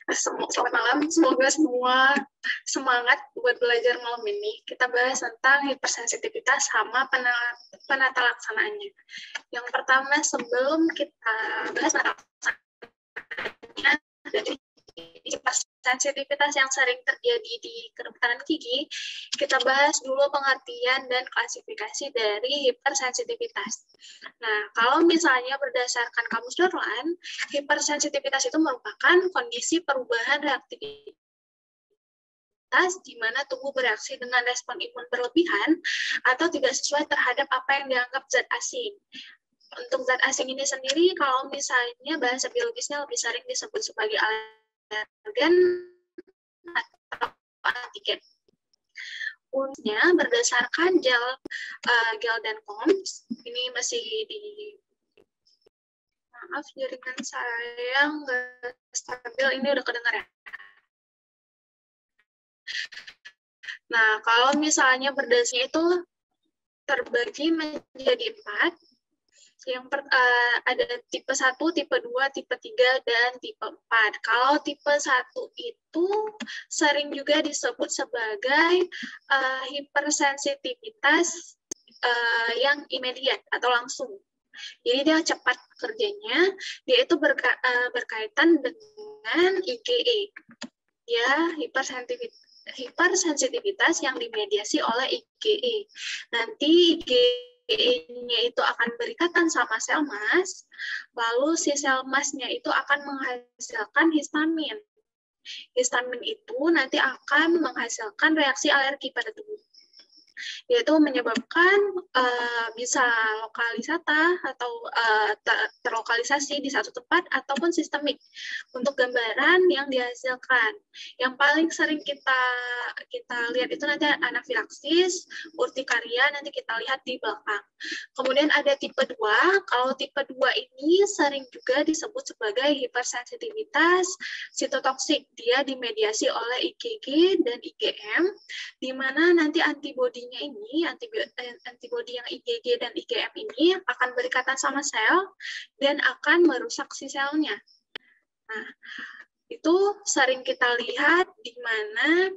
Selamat malam, semoga semua semangat buat belajar malam ini. Kita bahas tentang hipersensitivitas sama penata laksanaannya. Yang pertama, sebelum kita bahas penata laksanaannya, dari hipersensitivitas yang sering terjadi di kedokteran gigi, kita bahas dulu pengertian dan klasifikasi dari hipersensitivitas. Nah, kalau misalnya berdasarkan Kamus Dorlan, hipersensitivitas itu merupakan kondisi perubahan reaktivitas di mana tubuh bereaksi dengan respon imun berlebihan atau tidak sesuai terhadap apa yang dianggap zat asing. Untuk zat asing ini sendiri, kalau misalnya bahasa biologisnya lebih sering disebut sebagai alergen atau antigen. Untuknya berdasarkan gel dan Combs, ini masih di maaf jaringan saya nggak stabil, ini udah kedengar ya. Nah, kalau misalnya berdasarnya itu terbagi menjadi 4. Ada tipe 1, tipe 2, tipe 3, dan tipe 4. Kalau tipe 1 itu sering juga disebut sebagai hipersensitivitas yang imediat atau langsung. Jadi dia cepat kerjanya, dia itu berkaitan dengan IgE. Ya, hipersensitivitas yang dimediasi oleh IgE. Nanti IgE-nya itu akan berikatan sama sel mas, lalu si sel masnya itu akan menghasilkan histamin. Histamin itu nanti akan menghasilkan reaksi alergi pada tubuh, yaitu menyebabkan bisa lokalisata atau terlokalisasi di satu tempat ataupun sistemik untuk gambaran yang dihasilkan. Yang paling sering kita lihat itu nanti anafilaksis, urtikaria, nanti kita lihat di belakang. Kemudian ada tipe 2, kalau tipe 2 ini sering juga disebut sebagai hipersensitivitas sitotoksik. Dia dimediasi oleh IgG dan IgM, di mana nanti antibodinya ini, antibodi yang IgG dan IgM ini akan berikatan sama sel dan akan merusak si selnya. Nah, itu sering kita lihat di mana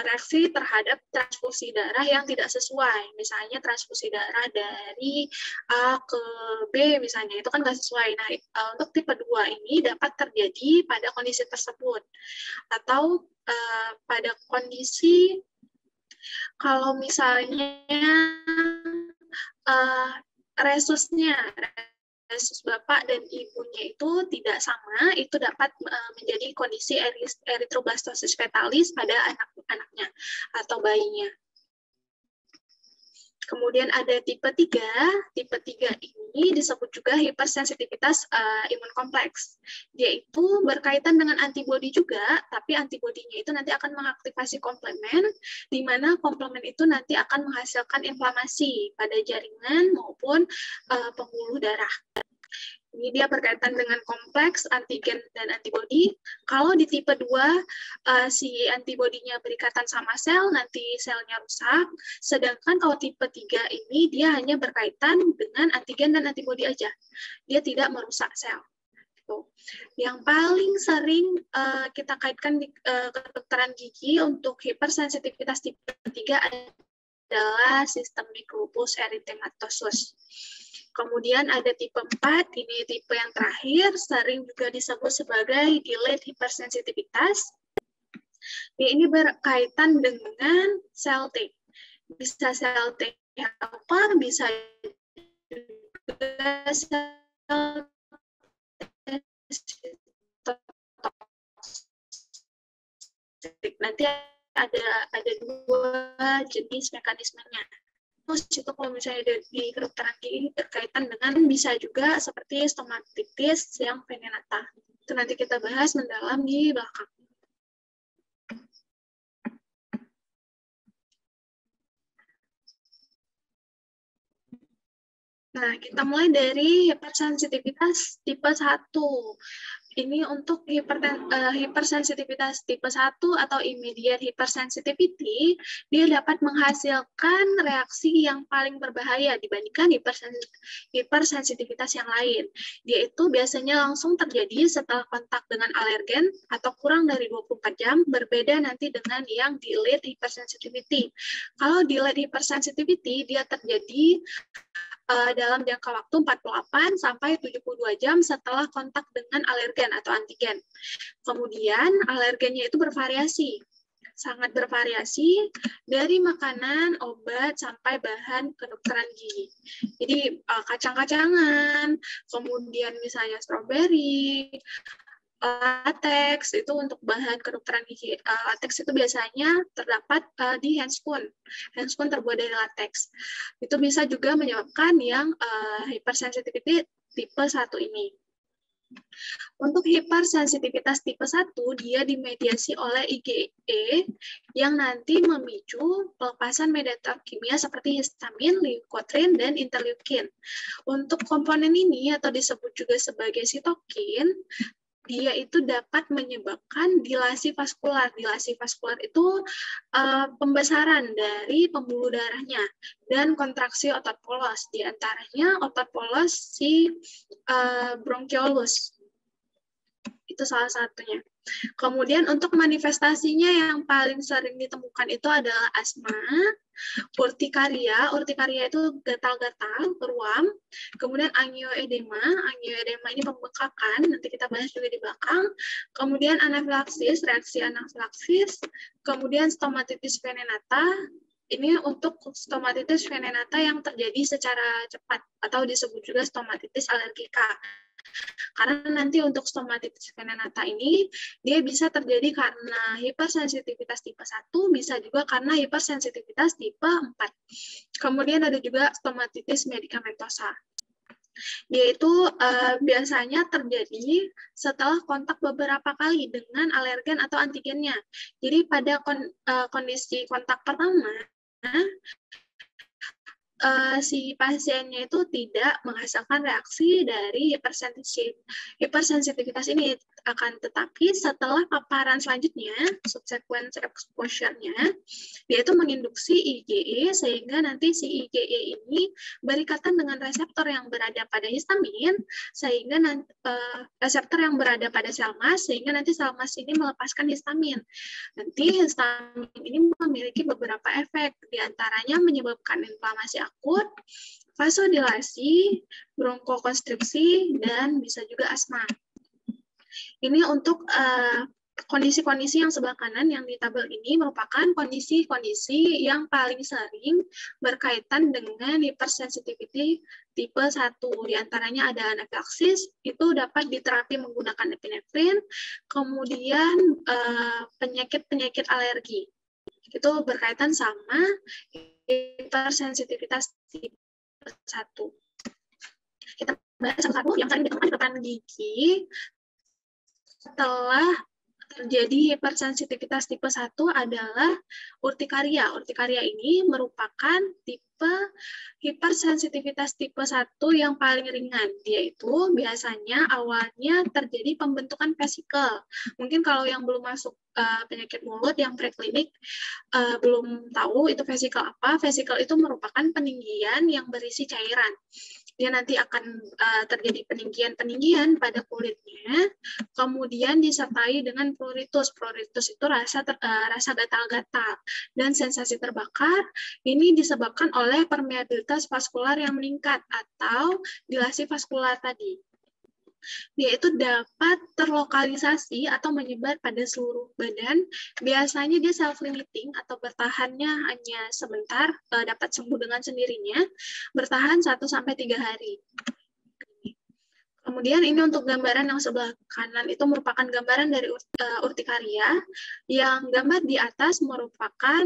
reaksi terhadap transfusi darah yang tidak sesuai. Misalnya transfusi darah dari A ke B misalnya, itu kan nggak sesuai. Nah, untuk tipe 2 ini dapat terjadi pada kondisi tersebut. Atau pada kondisi kalau misalnya resus bapak dan ibunya itu tidak sama, itu dapat menjadi kondisi eritroblastosis fetalis pada anak-anaknya atau bayinya. Kemudian ada tipe 3. Tipe 3 ini disebut juga hipersensitivitas imun kompleks. Dia itu berkaitan dengan antibodi juga, tapi antibodinya itu nanti akan mengaktifasi komplement, di mana komplement itu nanti akan menghasilkan inflamasi pada jaringan maupun pembuluh darah. Ini dia berkaitan dengan kompleks antigen dan antibodi. Kalau di tipe 2, si antibodinya berikatan sama sel, nanti selnya rusak. Sedangkan kalau tipe 3 ini, dia hanya berkaitan dengan antigen dan antibodi aja. Dia tidak merusak sel. Yang paling sering kita kaitkan di kedokteran gigi untuk hipersensitivitas tipe 3 adalah sistemik lupus erythematosus. Kemudian ada tipe 4, ini tipe yang terakhir, sering juga disebut sebagai delayed hypersensitivitas. Ini berkaitan dengan sel T. Bisa sel T helper, bisa juga sel T. Nanti ada 2 jenis mekanismenya. Terus itu kalau misalnya di kedokteran gigi berkaitan dengan bisa juga seperti stomatitis yang venenata. Itu nanti kita bahas mendalam di belakang. Nah, kita mulai dari hipersensitivitas tipe 1. ini untuk hipersensitivitas tipe 1 atau immediate hypersensitivity, dia dapat menghasilkan reaksi yang paling berbahaya dibandingkan hipersensitivitas yang lain. Dia itu biasanya langsung terjadi setelah kontak dengan alergen atau kurang dari 24 jam, berbeda nanti dengan yang delayed hypersensitivity. Kalau delayed hypersensitivity, dia terjadi dalam jangka waktu 48 sampai 72 jam setelah kontak dengan alergen atau antigen. Kemudian alergennya itu bervariasi, sangat bervariasi dari makanan, obat, sampai bahan kedokteran gigi. Jadi kacang-kacangan, kemudian misalnya stroberi, latex itu untuk bahan kedokteran gigi. Latex itu biasanya terdapat di handscoon. Handscoon terbuat dari latex. Itu bisa juga menyebabkan yang hypersensitivity tipe 1 ini. Untuk hipersensitivitas tipe 1, dia dimediasi oleh IgE yang nanti memicu pelepasan mediator kimia seperti histamin, leukotrin, dan interleukin. Untuk komponen ini atau disebut juga sebagai sitokin, dia itu dapat menyebabkan dilasi vaskular. Dilasi vaskular itu pembesaran dari pembuluh darahnya dan kontraksi otot polos. Di antaranya otot polos si bronchiolus. Itu salah satunya. Kemudian untuk manifestasinya yang paling sering ditemukan itu adalah asma, urtikaria. Urtikaria itu gatal-gatal, ruam. Kemudian angioedema. Angioedema ini pembengkakan, nanti kita bahas juga di belakang. Kemudian anafilaksis, reaksi anafilaksis. Kemudian stomatitis venenata. Ini untuk stomatitis venenata yang terjadi secara cepat atau disebut juga stomatitis alergika. Karena nanti untuk stomatitis venenata ini, dia bisa terjadi karena hipersensitivitas tipe 1, bisa juga karena hipersensitivitas tipe 4. Kemudian ada juga stomatitis medikamentosa. Dia itu biasanya terjadi setelah kontak beberapa kali dengan alergen atau antigennya. Jadi pada kondisi kontak pertama, si pasiennya itu tidak menghasilkan reaksi dari hipersensitivitas ini, akan tetapi setelah paparan selanjutnya, subsequent exposure-nya, dia itu menginduksi IgE sehingga nanti si IgE ini berikatan dengan reseptor yang berada pada histamin, sehingga nanti, reseptor yang berada pada sel mas, sehingga nanti sel mas ini melepaskan histamin. Nanti histamin ini memiliki beberapa efek, diantaranya menyebabkan inflamasi akut, vasodilasi, bronkokonstriksi, dan bisa juga asma. Ini untuk kondisi-kondisi yang sebelah kanan yang di tabel ini merupakan kondisi-kondisi yang paling sering berkaitan dengan hypersensitivity tipe 1. Di antaranya ada anafilaksis, itu dapat diterapi menggunakan epinefrin, kemudian penyakit-penyakit alergi. Itu berkaitan sama hipersensitivitas tipe 1. Kita bahas satu yang sering ditemukan di depan gigi setelah terjadi hipersensitivitas tipe 1 adalah urtikaria. Urtikaria ini merupakan tipe hipersensitivitas tipe 1 yang paling ringan. Dia itu biasanya awalnya terjadi pembentukan vesikel. Mungkin kalau yang belum masuk penyakit mulut yang preklinik belum tahu itu vesikel apa. Vesikel itu merupakan peninggian yang berisi cairan. Dia nanti akan terjadi peninggian pada kulitnya, kemudian disertai dengan pruritus. Pruritus itu rasa gatal-gatal dan sensasi terbakar. Ini disebabkan oleh permeabilitas vaskular yang meningkat atau dilasi vaskular tadi. Dia itu dapat terlokalisasi atau menyebar pada seluruh badan. Biasanya dia self-limiting atau bertahannya hanya sebentar, dapat sembuh dengan sendirinya, bertahan 1-3 hari. Kemudian ini untuk gambaran yang sebelah kanan itu merupakan gambaran dari urtikaria. Yang gambar di atas merupakan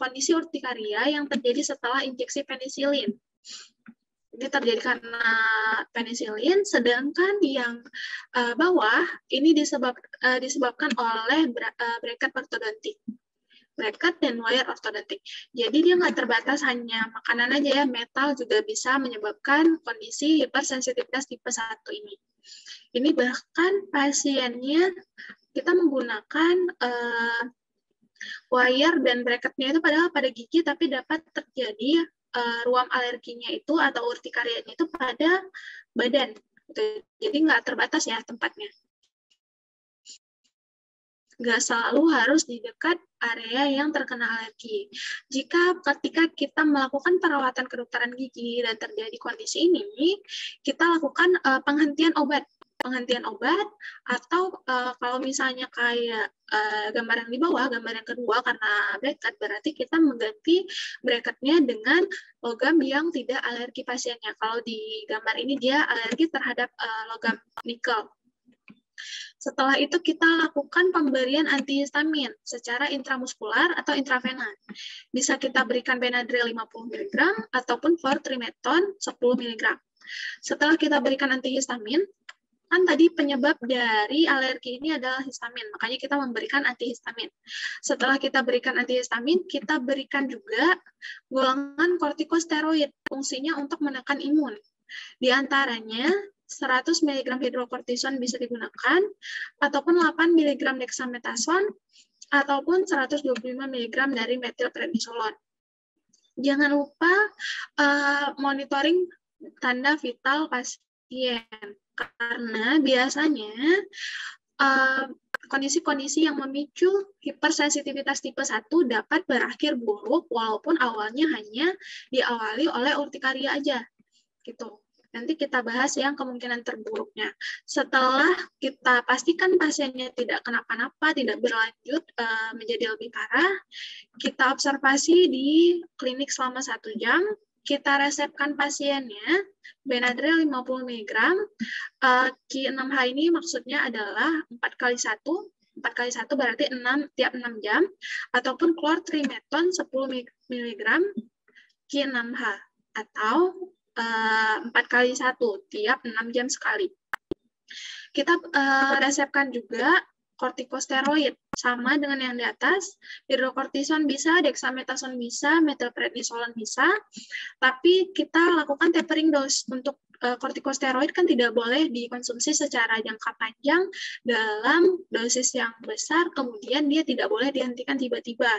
kondisi urtikaria yang terjadi setelah injeksi penisilin. Ini terjadi karena penisilin, sedangkan yang bawah ini disebabkan oleh bracket ortodontik. Bracket dan wire ortodontik. Jadi dia nggak terbatas hanya makanan aja ya, metal juga bisa menyebabkan kondisi hipersensitivitas tipe 1 ini. Ini bahkan pasiennya kita menggunakan wire dan bracketnya itu padahal pada gigi, tapi dapat terjadi ruam alerginya itu atau urtikarianya itu pada badan. Jadi nggak terbatas ya tempatnya. Nggak selalu harus di dekat area yang terkena alergi. Jika ketika kita melakukan perawatan kedokteran gigi dan terjadi kondisi ini, kita lakukan penghentian obat. Penghentian obat, atau kalau misalnya kayak gambar yang di bawah, gambar yang kedua, karena bracket, berarti kita mengganti bracketnya dengan logam yang tidak alergi pasiennya. Kalau di gambar ini dia alergi terhadap logam nikel. Setelah itu kita lakukan pemberian antihistamin secara intramuskular atau intravena. Bisa kita berikan Benadryl 50 mg ataupun chlortrimeton 10 mg. Setelah kita berikan antihistamin, kan tadi penyebab dari alergi ini adalah histamin, makanya kita memberikan antihistamin. Setelah kita berikan antihistamin, kita berikan juga golongan kortikosteroid, fungsinya untuk menekan imun. Di antaranya 100 mg hidrokortison bisa digunakan, ataupun 8 mg dexamethasone, ataupun 125 mg dari metilprednisolon. Jangan lupa monitoring tanda vital pasien, karena biasanya kondisi-kondisi yang memicu hipersensitivitas tipe 1 dapat berakhir buruk walaupun awalnya hanya diawali oleh urtikaria aja. Gitu. Nanti kita bahas yang kemungkinan terburuknya. Setelah kita pastikan pasiennya tidak kenapa-napa, tidak berlanjut menjadi lebih parah, kita observasi di klinik selama 1 jam, kita resepkan pasiennya Benadryl 50 mg, Q6H ini maksudnya adalah 4x1, 4x1 berarti 6 tiap 6 jam, ataupun chlortrimeton 10 mg Q6H, atau 4x1 tiap 6 jam sekali. Kita resepkan juga kortikosteroid, sama dengan yang di atas, hidrokortison bisa, dexamethasone bisa, metilprednisolon bisa, tapi kita lakukan tapering dose. Untuk kortikosteroid kan tidak boleh dikonsumsi secara jangka panjang dalam dosis yang besar, kemudian dia tidak boleh dihentikan tiba-tiba.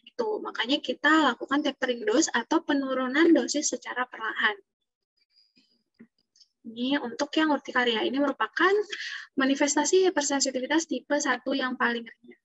Itu makanya kita lakukan tapering dose atau penurunan dosis secara perlahan. Ini untuk yang urtikaria, ini merupakan manifestasi hipersensitivitas tipe 1 yang paling ringan.